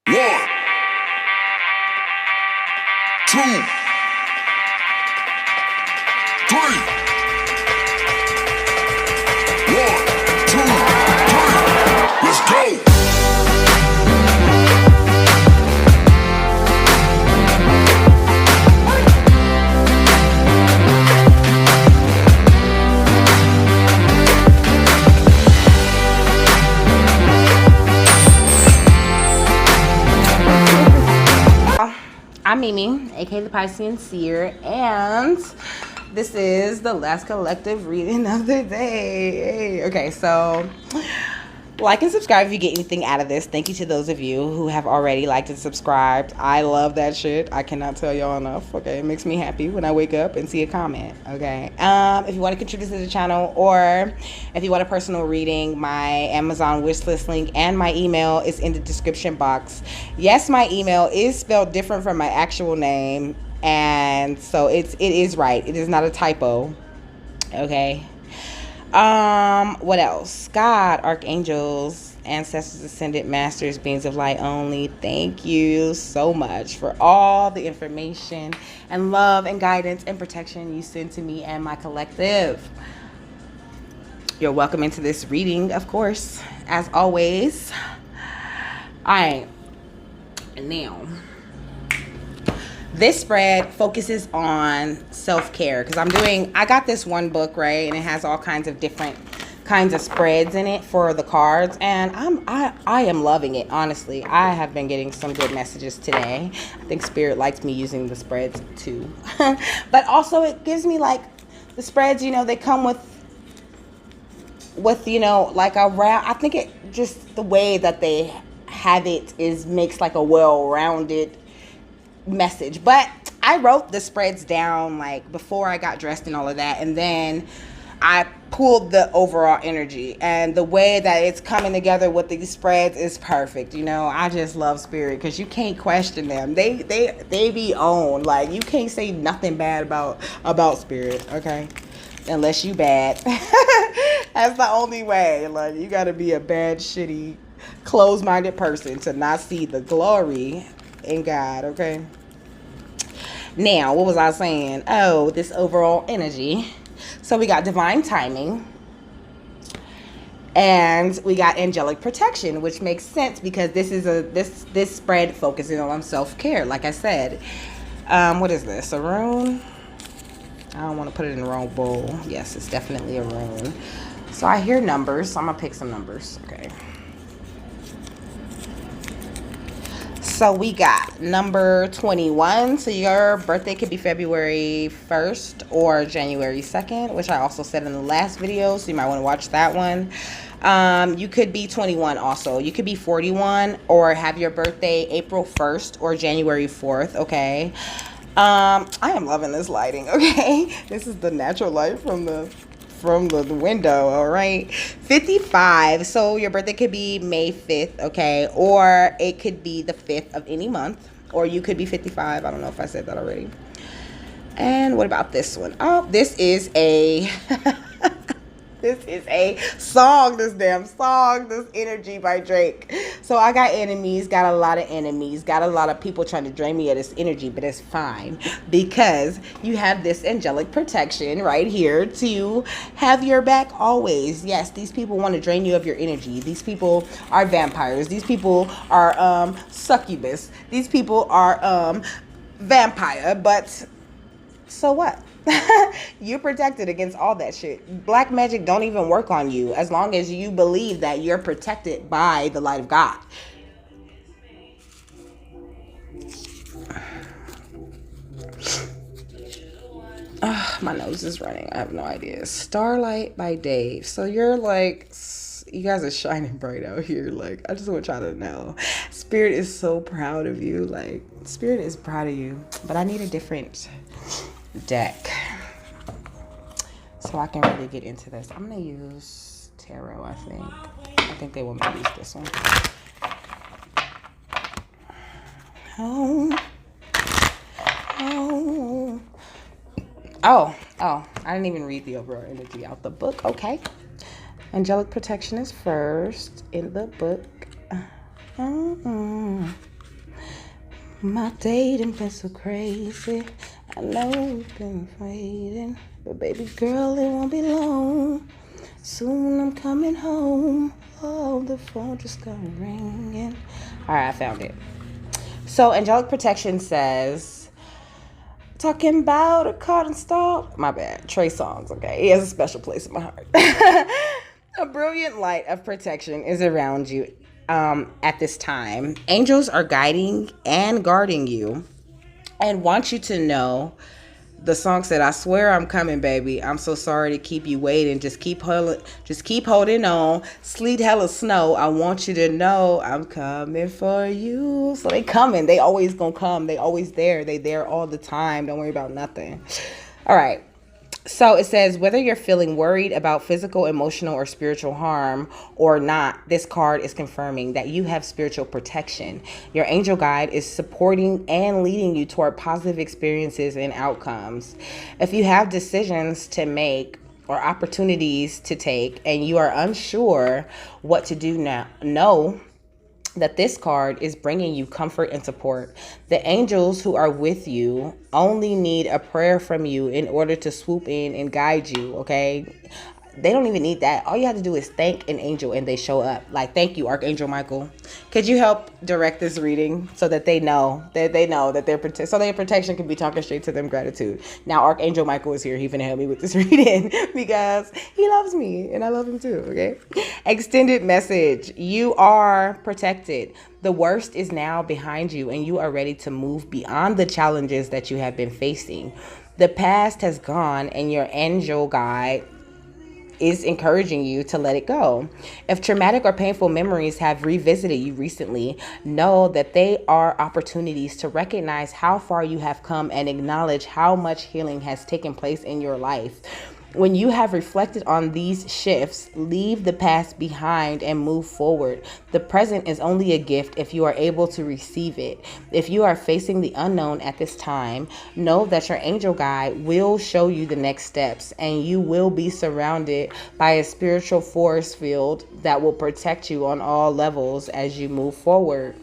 One, two, three. One, two, three. Let's go. I'm Mimi, aka the Piscean Seer, and this is the last collective reading of the day. Okay, so like and subscribe if you get anything out of this. Thank you to those of you who have already liked and subscribed. I love that shit. I cannot tell y'all enough. Okay, it makes me happy when I wake up and see a comment. Okay, if you want to contribute to the channel, or if you want a personal reading, my Amazon wishlist link and my email is in the description box. Yes, my email is spelled different from my actual name, and so it is right. It is not a typo. Okay. What else? God, archangels, ancestors, ascended masters, beings of light only, thank you so much for all the information and love and guidance and protection you send to me and my collective. You're welcome into this reading, of course, as always. All right, now this spread focuses on self-care because I got this one book, right, and it has all kinds of different kinds of spreads in it for the cards, and I am loving it. Honestly, I have been getting some good messages today. I think Spirit likes me using the spreads too. But also it gives me, like, the spreads, you know, they come with you know, like a round. I think it just, the way that they have it makes like a well-rounded message. But I wrote the spreads down like before I got dressed and all of that, and then I pulled the overall energy, and the way that it's coming together with these spreads is perfect. You know, I just love Spirit because you can't question them. They be on. Like, you can't say nothing bad about Spirit, okay, unless you bad. That's the only way. Like, you got to be a bad, shitty, closed-minded person to not see the glory in God, okay? Now, what was I saying? Oh, this overall energy. So we got divine timing, and we got angelic protection, which makes sense because this is this spread focusing on self-care, like I said. What is this? A rune? I don't want to put it in the wrong bowl. Yes, it's definitely a rune. So I hear numbers, so I'm gonna pick some numbers. Okay. So we got number 21. So your birthday could be February 1st or January 2nd, which I also said in the last video, so you might want to watch that one. You could be 21 also. You could be 41 or have your birthday April 1st or January 4th, okay? I am loving this lighting, okay? This is the natural light from the window. All right, 55. So your birthday could be May 5th, okay, or it could be the 5th of any month, or you could be 55. I don't know if I said that already. And what about this one? Oh, this is a this is a song, this damn song, this Energy by Drake. So I got enemies, got a lot of enemies, got a lot of people trying to drain me of this energy, but it's fine because you have this angelic protection right here to have your back always. Yes, these people want to drain you of your energy. These people are vampires. These people are succubus. These people are vampire, but so what? You're protected against all that shit. Black magic don't even work on you as long as you believe that you're protected by the light of God. My nose is running. I have no idea. Starlight by Dave. So you're like, you guys are shining bright out here. Like, I just want y'all to know, Spirit is so proud of you. Like, Spirit is proud of you. But I need a different deck so I can really get into this. I'm gonna use tarot. I think they want me to use this one. Oh, I didn't even read the overall energy out the book. Okay, angelic protection is first in the book. My dating been so crazy. I know we've been waiting, but baby girl, it won't be long. Soon I'm coming home. Oh, the phone just got ringing. All right, I found it. So Angelic Protection says, talking about a cotton stalk. My bad. Trey Songz, okay? He has a special place in my heart. A brilliant light of protection is around you at this time. Angels are guiding and guarding you and want you to know. The song said, I swear I'm coming, baby. I'm so sorry to keep you waiting. Just keep holding on. Sleet, hella snow. I want you to know I'm coming for you. So they coming. They always gonna come. They always there. They there all the time. Don't worry about nothing. All right. So it says, whether you're feeling worried about physical, emotional, or spiritual harm or not, this card is confirming that you have spiritual protection. Your angel guide is supporting and leading you toward positive experiences and outcomes. If you have decisions to make or opportunities to take and you are unsure what to do now, know that this card is bringing you comfort and support. The angels who are with you only need a prayer from you in order to swoop in and guide you, okay? They don't even need that. All you have to do is thank an angel and they show up. Like, thank you, Archangel Michael. Could you help direct this reading so that they know that they're so their protection can be talking straight to them gratitude. Now, Archangel Michael is here. He's gonna help me with this reading because he loves me and I love him too, okay? Extended message. You are protected. The worst is now behind you and you are ready to move beyond the challenges that you have been facing. The past has gone and your angel guide is encouraging you to let it go. If traumatic or painful memories have revisited you recently, know that they are opportunities to recognize how far you have come and acknowledge how much healing has taken place in your life. When you have reflected on these shifts, leave the past behind and move forward. The present is only a gift if you are able to receive it. If you are facing the unknown at this time, know that your angel guide will show you the next steps and you will be surrounded by a spiritual force field that will protect you on all levels as you move forward.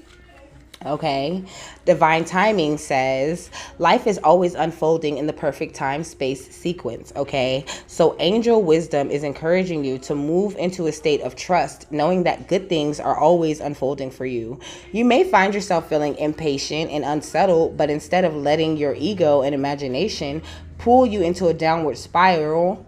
Okay, divine timing says life is always unfolding in the perfect time space sequence. Okay, so angel wisdom is encouraging you to move into a state of trust, knowing that good things are always unfolding for you. You may find yourself feeling impatient and unsettled, but instead of letting your ego and imagination pull you into a downward spiral,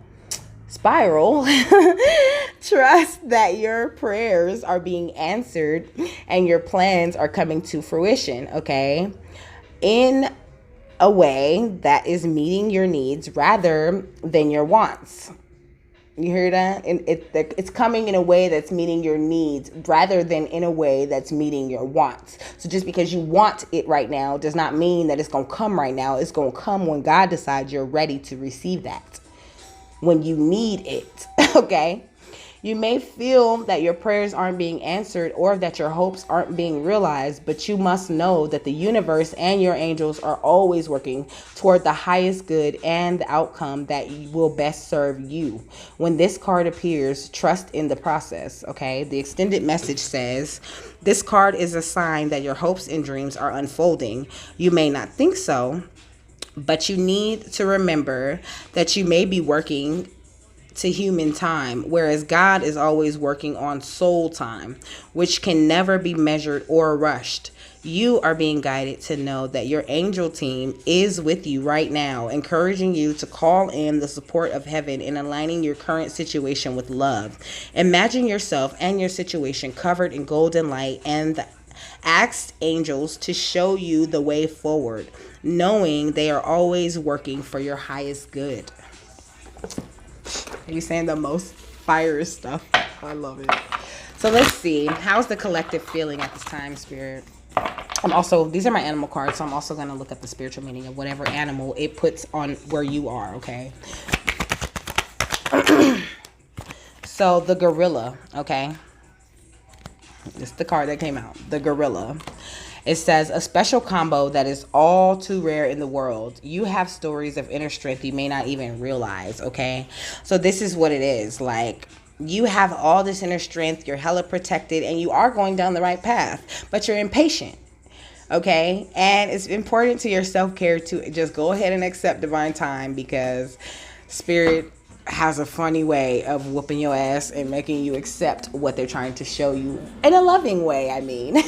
trust that your prayers are being answered and your plans are coming to fruition, okay? In a way that is meeting your needs rather than your wants. You hear that? It's coming in a way that's meeting your needs rather than in a way that's meeting your wants. So just because you want it right now does not mean that it's going to come right now. It's going to come when God decides you're ready to receive that. When you need it, okay? You may feel that your prayers aren't being answered or that your hopes aren't being realized, but you must know that the universe and your angels are always working toward the highest good and the outcome that will best serve you. When this card appears, trust in the process, okay? The extended message says, this card is a sign that your hopes and dreams are unfolding. You may not think so, but you need to remember that you may be working to human time, whereas God is always working on soul time, which can never be measured or rushed. You are being guided to know that your angel team is with you right now, encouraging you to call in the support of heaven and aligning your current situation with love. Imagine yourself and your situation covered in golden light and ask angels to show you the way forward, knowing they are always working for your highest good. You saying the most fire stuff. I love it. So let's see. How's the collective feeling at this time, Spirit? These are my animal cards, so I'm also going to look up the spiritual meaning of whatever animal it puts on where you are, okay? So the gorilla, okay? This is the card that came out. The gorilla. It says, a special combo that is all too rare in the world. You have stories of inner strength you may not even realize, okay? So this is what it is. Like, you have all this inner strength, you're hella protected, and you are going down the right path, but you're impatient. Okay? And it's important to your self-care to just go ahead and accept divine time, because spirit has a funny way of whooping your ass and making you accept what they're trying to show you in a loving way. I mean,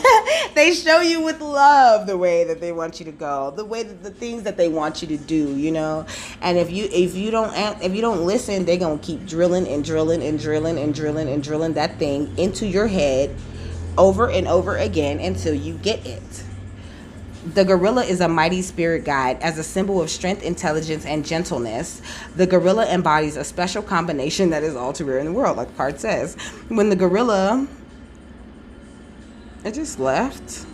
they show you with love the way that they want you to go, the way that the things that they want you to do, you know. And if you don't listen, they're gonna keep drilling and drilling and drilling and drilling and drilling that thing into your head over and over again until you get it. The gorilla is a mighty spirit guide. As a symbol of strength, intelligence, and gentleness, the gorilla embodies a special combination that is all too rare in the world, like the card says. When the gorilla, it just left.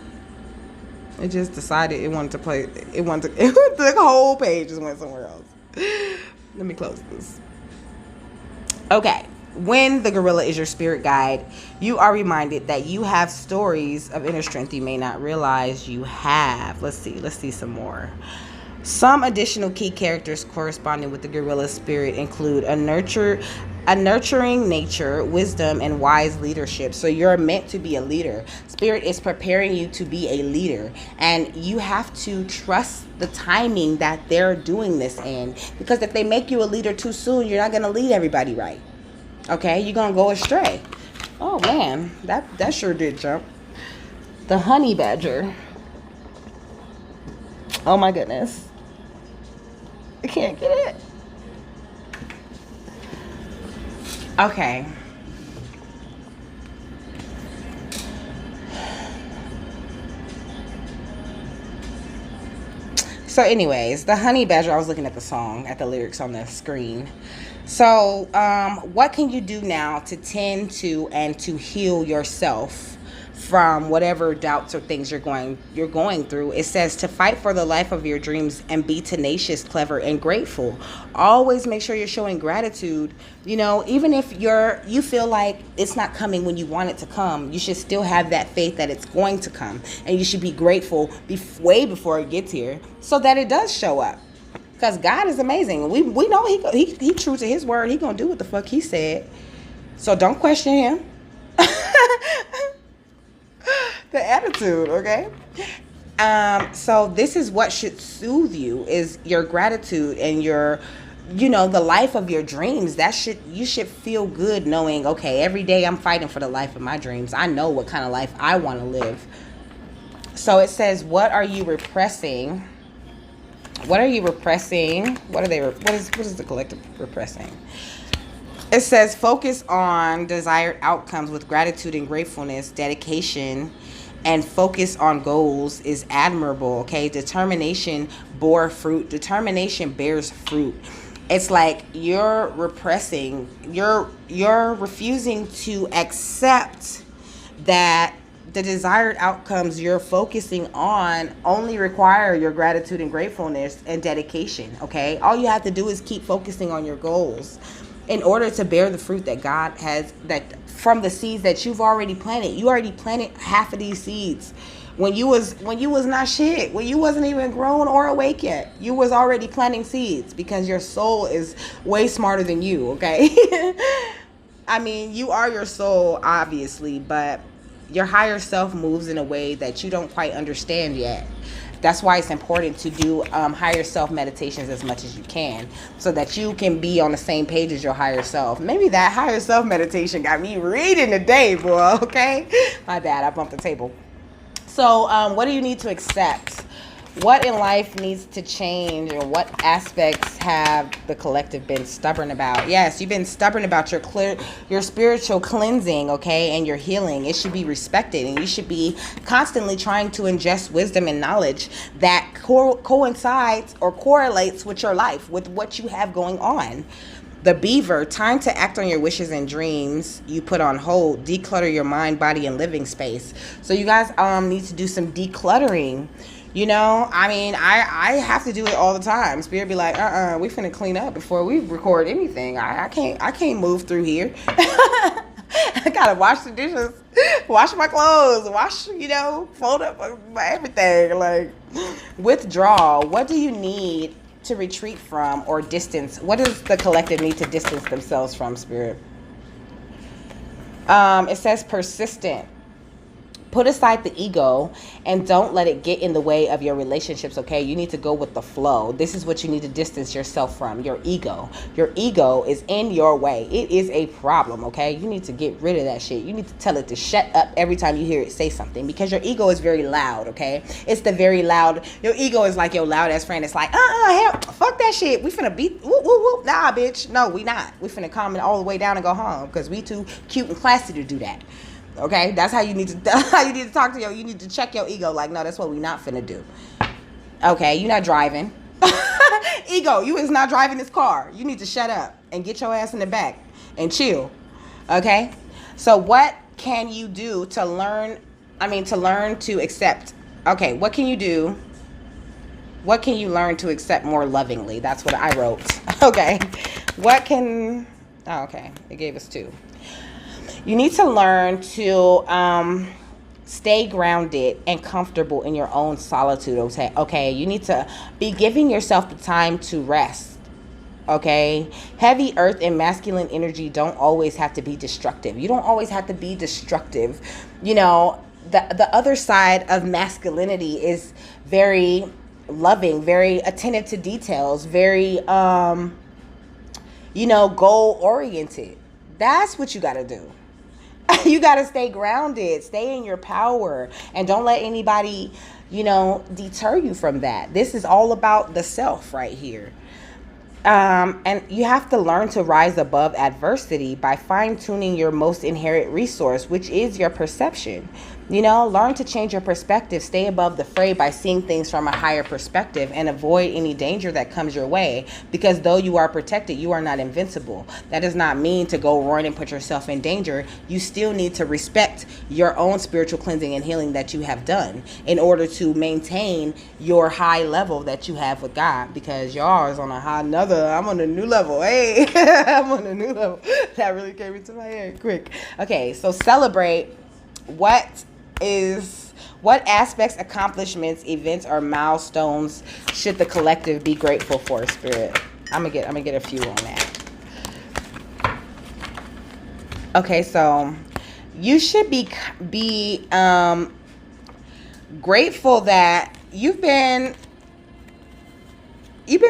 It just decided it wanted to play. The whole page just went somewhere else. Let me close this. Okay. When the gorilla is your spirit guide, you are reminded that you have stories of inner strength you may not realize you have. Let's see some more. Some additional key characters corresponding with the gorilla spirit include a nurturing nature, wisdom, and wise leadership. So you're meant to be a leader. Spirit is preparing you to be a leader, and you have to trust the timing that they're doing this in, because if they make you a leader too soon, you're not going to lead everybody right. Okay, you're going to go astray. Oh, man, that sure did jump. The honey badger. Oh, my goodness. I can't get it. Okay. So anyways, the honey badger, I was looking at the song, at the lyrics on the screen. So, what can you do now to tend to and to heal yourself from whatever doubts or things you're going through? It says to fight for the life of your dreams and be tenacious, clever, and grateful. Always make sure you're showing gratitude. You know, even if you feel like it's not coming when you want it to come, you should still have that faith that it's going to come, and you should be grateful way before it gets here, so that it does show up. Because God is amazing. We know he true to his word. He gonna do what the fuck he said. So don't question him. The attitude, okay? So this is what should soothe you, is your gratitude and your, the life of your dreams. You should feel good knowing, okay, every day I'm fighting for the life of my dreams. I know what kind of life I want to live. So it says, what are you repressing? What are you repressing? What is the collective repressing? It says focus on desired outcomes with gratitude and gratefulness. Dedication and focus on goals is admirable. Okay, determination bore fruit. Determination bears fruit. It's like you're repressing. You're refusing to accept that the desired outcomes you're focusing on only require your gratitude and gratefulness and dedication. Okay, all you have to do is keep focusing on your goals in order to bear the fruit that God has, that from the seeds that you've already planted. You already planted half of these seeds when you was not shit, when you wasn't even grown or awake yet. You was already planting seeds, because your soul is way smarter than you. Okay. I mean, you are your soul, obviously, but your higher self moves in a way that you don't quite understand yet. That's why it's important to do higher self meditations as much as you can, so that you can be on the same page as your higher self. Maybe that higher self meditation got me reading today, boy. Okay, my bad, I bumped the table. So what do you need to accept? What in life needs to change, or what aspects have the collective been stubborn about? Yes, you've been stubborn about your spiritual cleansing, okay, and your healing. It should be respected, and you should be constantly trying to ingest wisdom and knowledge that coincides or correlates with your life, with what you have going on. The beaver, time to act on your wishes and dreams you put on hold. Declutter your mind, body, and living space. So you guys need to do some decluttering. I mean, I have to do it all the time. Spirit be like, we finna clean up before we record anything. I can't move through here. I gotta wash the dishes, wash my clothes, fold up my everything. Like, withdraw. What do you need to retreat from or distance? What does the collective need to distance themselves from, Spirit? It says persistent. Put aside the ego and don't let it get in the way of your relationships, okay? You need to go with the flow. This is what you need to distance yourself from, your ego. Your ego is in your way. It is a problem, okay? You need to get rid of that shit. You need to tell it to shut up every time you hear it say something, because your ego is very loud, okay? It's the very loud. Your ego is like your loud ass friend. It's like, hell, fuck that shit. We finna beat, whoop, whoop, whoop. Nah, bitch. No, we not. We finna calm it all the way down and go home, because we too cute and classy to do that. Okay, that's how you need to talk to you need to check your ego. Like, no, that's what we not finna do. Okay, you're not driving. Ego, you is not driving this car. You need to shut up and get your ass in the back and chill. Okay, so what can you do to learn to accept? Okay, what can you do? What can you learn to accept more lovingly? That's what I wrote. Okay, okay, it gave us 2. You need to learn to stay grounded and comfortable in your own solitude, okay? You need to be giving yourself the time to rest, okay? Heavy earth and masculine energy don't always have to be destructive. You don't always have to be destructive. You know, the other side of masculinity is very loving, very attentive to details, very, goal-oriented. That's what you got to do. You got to stay grounded, stay in your power, and don't let anybody, deter you from that. This is all about the self right here. And you have to learn to rise above adversity by fine-tuning your most inherent resource, which is your perception. Learn to change your perspective, stay above the fray by seeing things from a higher perspective, and avoid any danger that comes your way, because though you are protected, you are not invincible. That does not mean to go run and put yourself in danger. You still need to respect your own spiritual cleansing and healing that you have done in order to maintain your high level that you have with God, because y'all is on I'm on a new level. Hey, I'm on a new level. That really came into my head quick. Okay, so celebrate what aspects, accomplishments, events, or milestones should the collective be grateful for, Spirit? I'm gonna get a few on that. Okay, so you should be grateful that you've been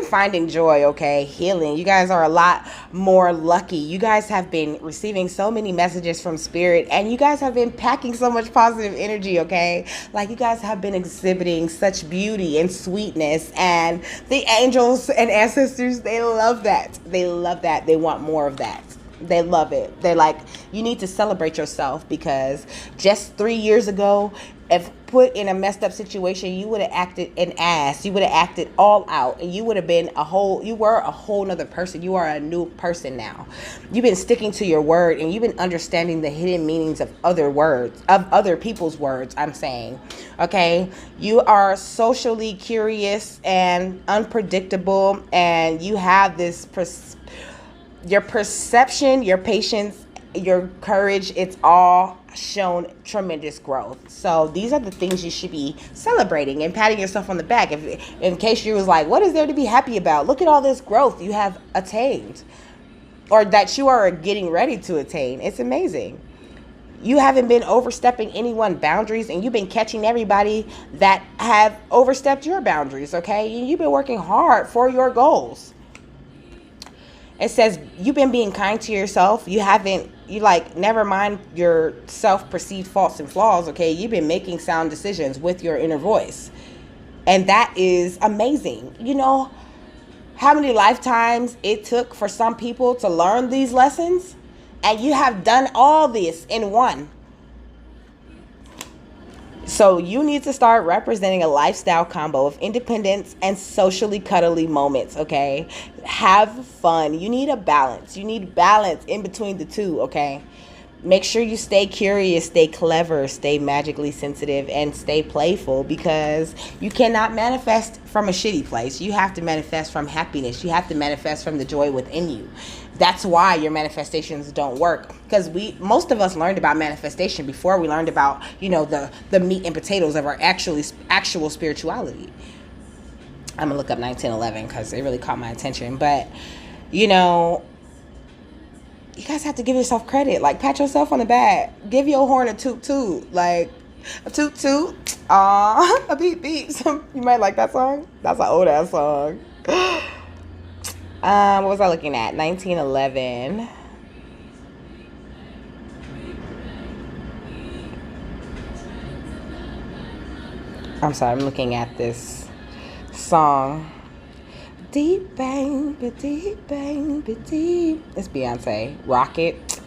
finding joy, okay? Healing. You guys are a lot more lucky. You guys have been receiving so many messages from Spirit, and you guys have been packing so much positive energy, okay? Like, you guys have been exhibiting such beauty and sweetness, and the angels and ancestors, they love that. They love that. They want more of that. They love it. They're like, you need to celebrate yourself, because just 3 years ago, if put in a messed up situation, you would have acted an ass. You would have acted all out, and you would have been you were a whole nother person. You are a new person now. You've been sticking to your word, and you've been understanding the hidden meanings of other people's words, I'm saying. Okay? You are socially curious and unpredictable, and you have this your perception, your patience, your courage, it's all shown tremendous growth. So these are the things you should be celebrating and patting yourself on the back. If in case you was like, what is there to be happy about? Look at all this growth you have attained, or that you are getting ready to attain. It's amazing. You haven't been overstepping anyone's boundaries, and you've been catching everybody that have overstepped your boundaries, okay? You've been working hard for your goals. It says you've been being kind to yourself. Never mind your self-perceived faults and flaws, okay? You've been making sound decisions with your inner voice. And that is amazing. You know how many lifetimes it took for some people to learn these lessons? And you have done all this in one. So you need to start representing a lifestyle combo of independence and socially cuddly moments, okay? Have fun. You need a balance. You need balance in between the two, okay? Make sure you stay curious, stay clever, stay magically sensitive, and stay playful, because you cannot manifest from a shitty place. You have to manifest from happiness. You have to manifest from the joy within you. That's why your manifestations don't work, because most of us learned about manifestation before we learned about, the meat and potatoes of our actual spirituality. I'm gonna look up 1911 because it really caught my attention. But you guys have to give yourself credit. Like, pat yourself on the back, give your horn a toot toot. Like, A toot toot. Aw, a beep beep. You might like that song. That's an old ass song. What was I looking at? 1911. I'm sorry, I'm looking at this song. Deep bang, but deep bang, but deep. It's Beyonce. Rocket.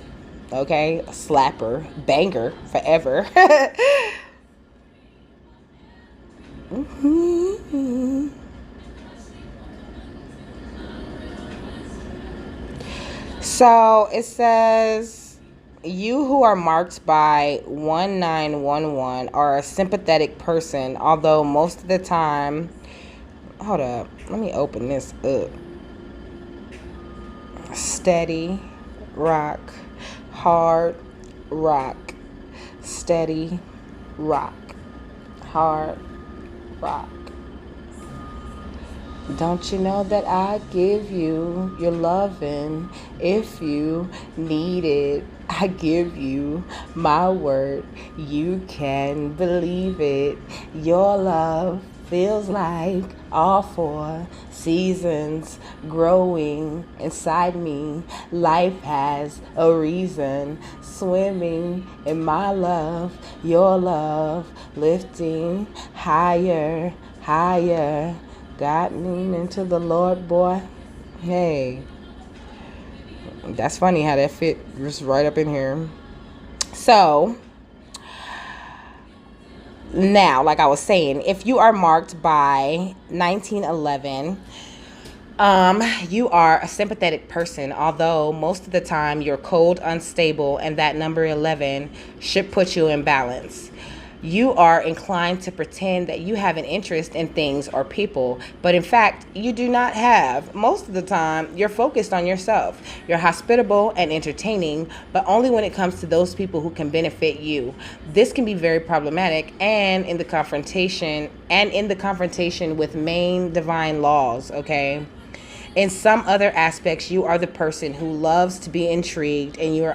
Okay, slapper, banger, forever. Mm-hmm. So it says, you who are marked by 1911 are a sympathetic person, although most of the time, hold up, let me open this up. Steady, rock, hard, rock, steady, rock, hard, rock. Don't you know that I give you your loving if you need it? I give you my word. You can believe it. Your love feels like all four seasons growing inside me. Life has a reason. Swimming in my love. Your love lifting higher, higher. Got me into the Lord, boy. Hey, that's funny how that fit just right up in here. So now, like I was saying, if you are marked by 1911, you are a sympathetic person, although most of the time you're cold, unstable, and that number 11 should put you in balance. You are inclined to pretend that you have an interest in things or people, but in fact, you do not have. Most of the time, you're focused on yourself. You're hospitable and entertaining, but only when it comes to those people who can benefit you. This can be very problematic and in the confrontation with main divine laws, okay? In some other aspects, you are the person who loves to be intrigued, and you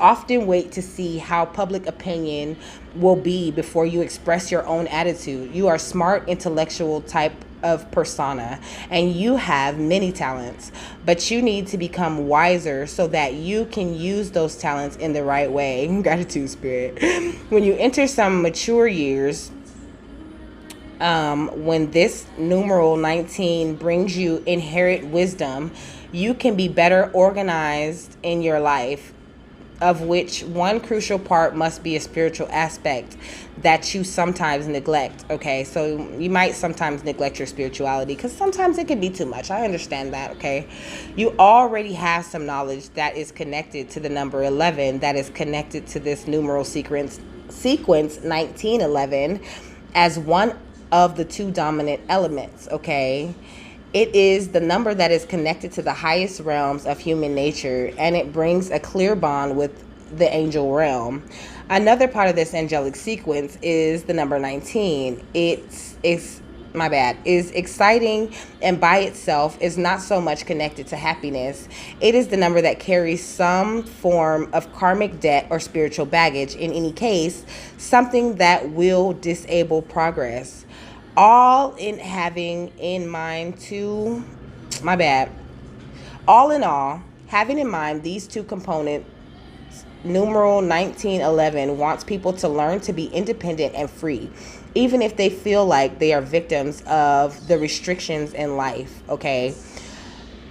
often wait to see how public opinion will be before you express your own attitude. You are smart, intellectual type of persona, and you have many talents, but you need to become wiser so that you can use those talents in the right way. Gratitude, spirit. When you enter some mature years, when this numeral 19 brings you inherent wisdom, you can be better organized in your life, of which one crucial part must be a spiritual aspect that you sometimes neglect. Okay, so you might sometimes neglect your spirituality because sometimes it can be too much. I understand that. Okay, you already have some knowledge that is connected to the number 11, that is connected to this numeral sequence 1911 as one of the two dominant elements. Okay, it is the number that is connected to the highest realms of human nature, and it brings a clear bond with the angel realm. Another part of this angelic sequence is the number 19. Is exciting, and by itself is not so much connected to happiness. It is the number that carries some form of karmic debt or spiritual baggage. In any case, something that will disable progress. All in having in mind all in all, having in mind these two components, numeral 1911 wants people to learn to be independent and free, even if they feel like they are victims of the restrictions in life. Okay,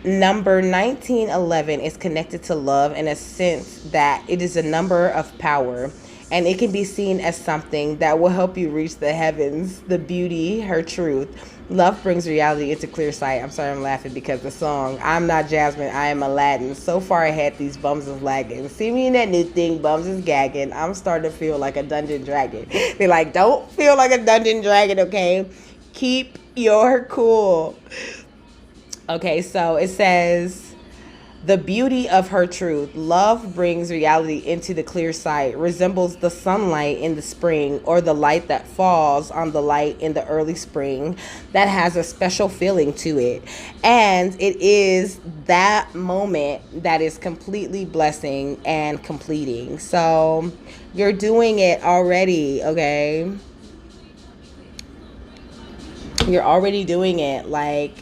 number 1911 is connected to love in a sense that it is a number of power, and it can be seen as something that will help you reach the heavens, the beauty, her truth. Love brings reality into clear sight. I'm sorry, I'm laughing because the song, I'm not Jasmine, I am Aladdin. So far ahead, these bums is lagging. See me in that new thing, bums is gagging. I'm starting to feel like a dungeon dragon. They're like, don't feel like a dungeon dragon, okay? Keep your cool. Okay, so it says, The beauty of her truth. Love brings reality into the clear sight, resembles the sunlight in the spring or the light that falls on the light in the early spring that has a special feeling to it. And it is that moment that is completely blessing and completing. So you're doing it already, okay? You're already doing it. Like,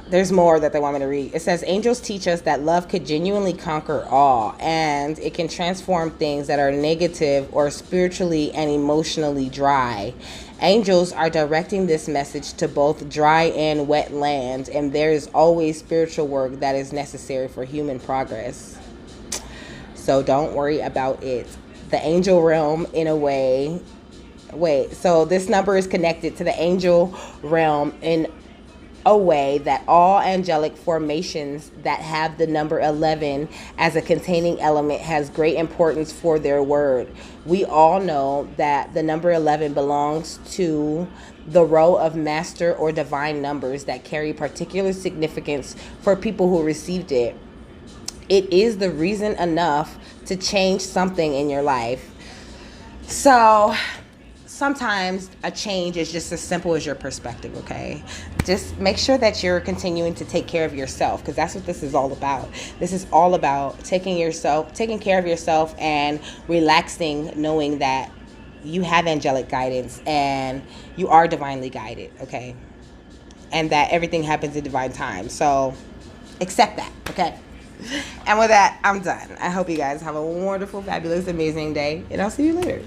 there's more that they want me to read. It says, angels teach us that love could genuinely conquer all, and it can transform things that are negative or spiritually and emotionally dry. Angels are directing this message to both dry and wet land, and there is always spiritual work that is necessary for human progress. So don't worry about it. The angel realm, in a way, so this number is connected to the angel realm in a way that all angelic formations that have the number 11 as a containing element has great importance for their word. We all know that the number 11 belongs to the row of master or divine numbers that carry particular significance for people who received it. It is the reason enough to change something in your life. So sometimes a change is just as simple as your perspective, okay? Just make sure that you're continuing to take care of yourself, because that's what this is all about. This is all about taking care of yourself and relaxing, knowing that you have angelic guidance and you are divinely guided, okay? And that everything happens in divine time. So accept that, okay? And with that, I'm done. I hope you guys have a wonderful, fabulous, amazing day, and I'll see you later.